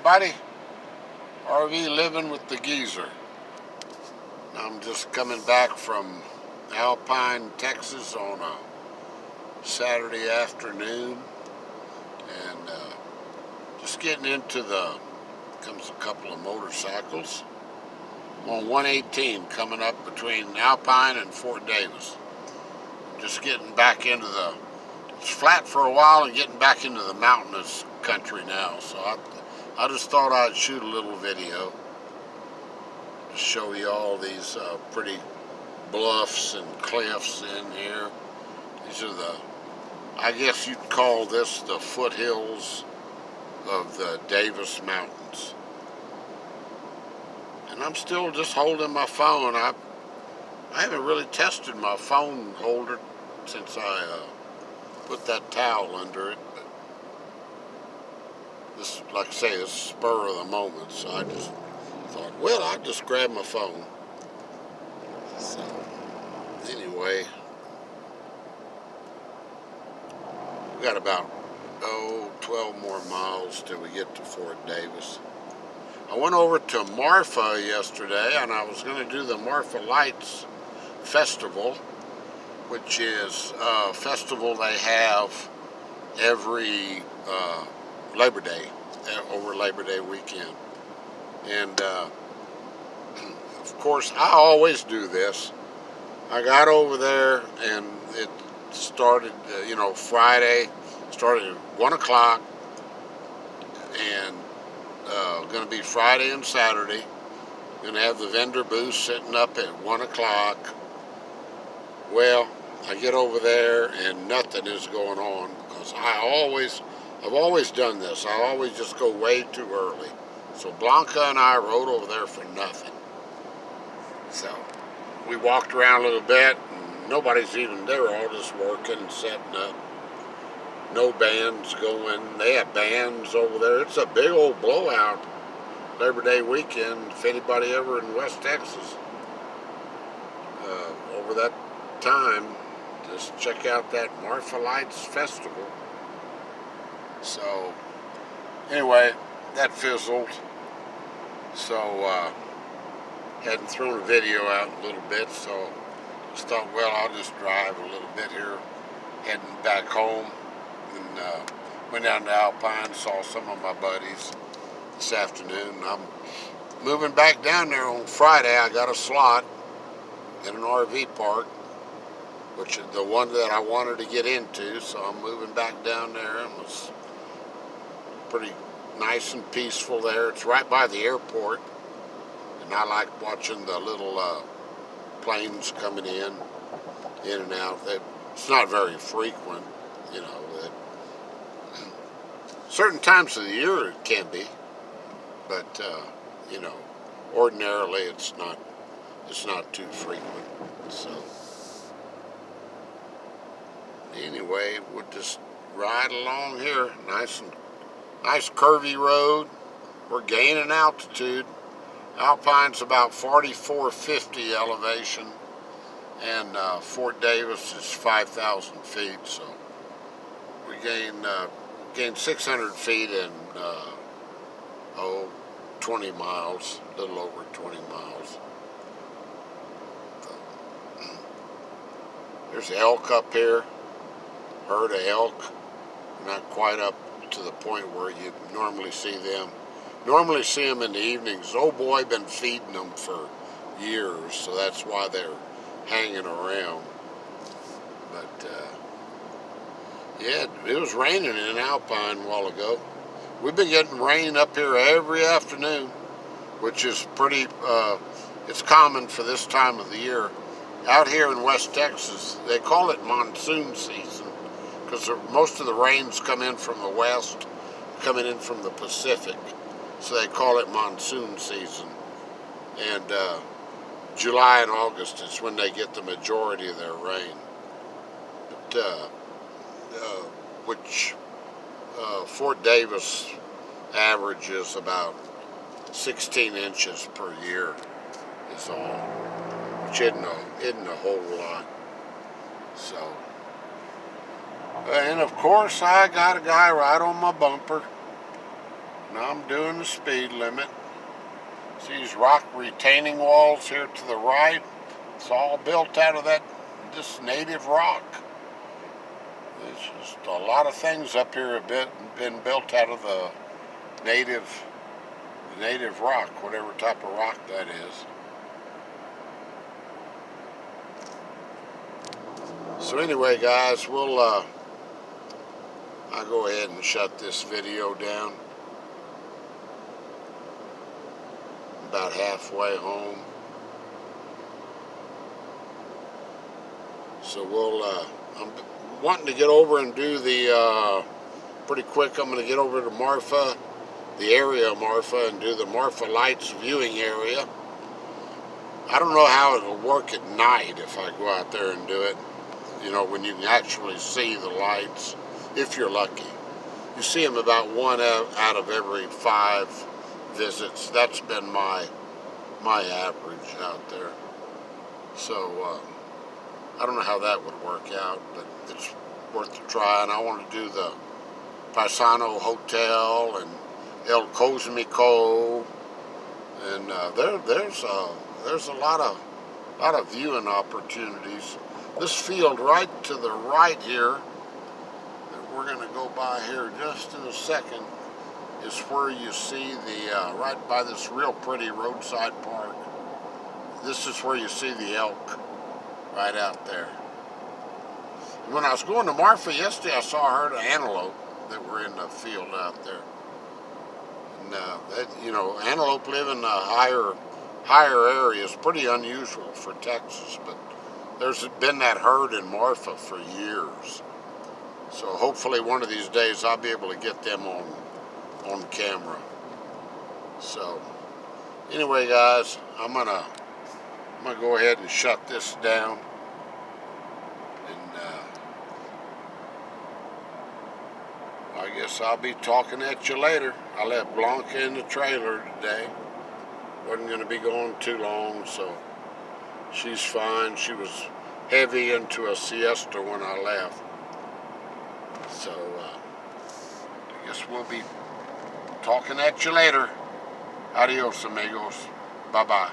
everybody. RV living with the geezer. I'm just coming back from Alpine, Texas on a Saturday afternoon, and just getting into comes a couple of motorcycles. I'm on 118 coming up between Alpine and Fort Davis. Just getting back into it's flat for a while and getting back into the mountainous country now. So I just thought I'd shoot a little video to show you all these pretty bluffs and cliffs in here. These are I guess you'd call this the foothills of the Davis Mountains. And I'm still just holding my phone. I haven't really tested my phone holder since I put that towel under it. But this, like I say, is spur of the moment. So I just thought, well, I'd just grab my phone. So anyway, we got about 12 more miles till we get to Fort Davis. I went over to Marfa yesterday, and I was going to do the Marfa Lights Festival, which is a festival they have every Labor Day, over Labor Day weekend. And of course, I always do this. I got over there, and it started, Friday, started at 1 o'clock, and going to be Friday and Saturday. Going to have the vendor booth sitting up at 1 o'clock. Well, I get over there and nothing is going on, because I've always done this. I always just go way too early. So Blanca and I rode over there for nothing. So we walked around a little bit, and nobody's even there. All just working, setting up. No bands going. They have bands over there. It's a big old blowout Labor Day weekend. If anybody ever in West Texas over that time, just check out that Marfa Lights Festival. So anyway, that fizzled. So hadn't thrown a video out in a little bit, so just thought, well, I'll just drive a little bit here, heading back home. And went down to Alpine, saw some of my buddies this afternoon. I'm moving back down there on Friday. I got a slot in an RV park, which is the one that I wanted to get into, so I'm moving back down there, and it's pretty nice and peaceful there. It's right by the airport, and I like watching the little planes coming in and out. It's not very frequent, certain times of the year it can be, but ordinarily it's not too frequent. So anyway, we'll just ride along here. Nice curvy road. We're gaining altitude. Alpine's about 4,450 elevation, and Fort Davis is 5,000 feet. So we gained 600 feet in 20 miles, a little over 20 miles. There's elk up here, herd of elk. Not quite up to the point where you normally see them. Normally see them in the evenings. Oh boy, been feeding them for years, so that's why they're hanging around. But yeah, it was raining in Alpine a while ago. We've been getting rain up here every afternoon, which is pretty, it's common for this time of the year. Out here in West Texas, they call it monsoon season, because most of the rains come in from the west, coming in from the Pacific. So they call it monsoon season. And July and August is when they get the majority of their rain. But Fort Davis averages about 16 inches per year is all, which isn't a whole lot. So, and of course I got a guy right on my bumper. Now I'm doing the speed limit. See these rock retaining walls here to the right? It's all built out of this native rock. There's just a lot of things up here have been built out of the native rock, whatever type of rock that is. So anyway, guys, I'll go ahead and shut this video down. About halfway home. So I'm wanting to get over and do the, pretty quick, I'm going to get over to Marfa, the area of Marfa, and do the Marfa Lights viewing area. I don't know how it'll work at night if I go out there and do it. You know, when you can actually see the lights, if you're lucky. You see them about one out of every 5 visits. That's been my average out there. So I don't know how that would work out, but it's worth a try. And I want to do the Paisano Hotel and El Cosmico, and there's a lot of viewing opportunities. This field right to the right here that we're going to go by here just in a second is where you see the right by this real pretty roadside park. This is where you see the elk right out there. And when I was going to Marfa yesterday, I saw a herd of antelope that were in the field out there. And you know, antelope live in the higher areas. Pretty unusual for Texas, but there's been that herd in Marfa for years. So hopefully one of these days I'll be able to get them on camera. So anyway, guys, I'm gonna go ahead and shut this down. And I guess I'll be talking at you later. I left Blanca in the trailer today. Wasn't going to be going too long, so she's fine. She was heavy into a siesta when I left. So I guess we'll be talking at you later. Adios, amigos. Bye-bye.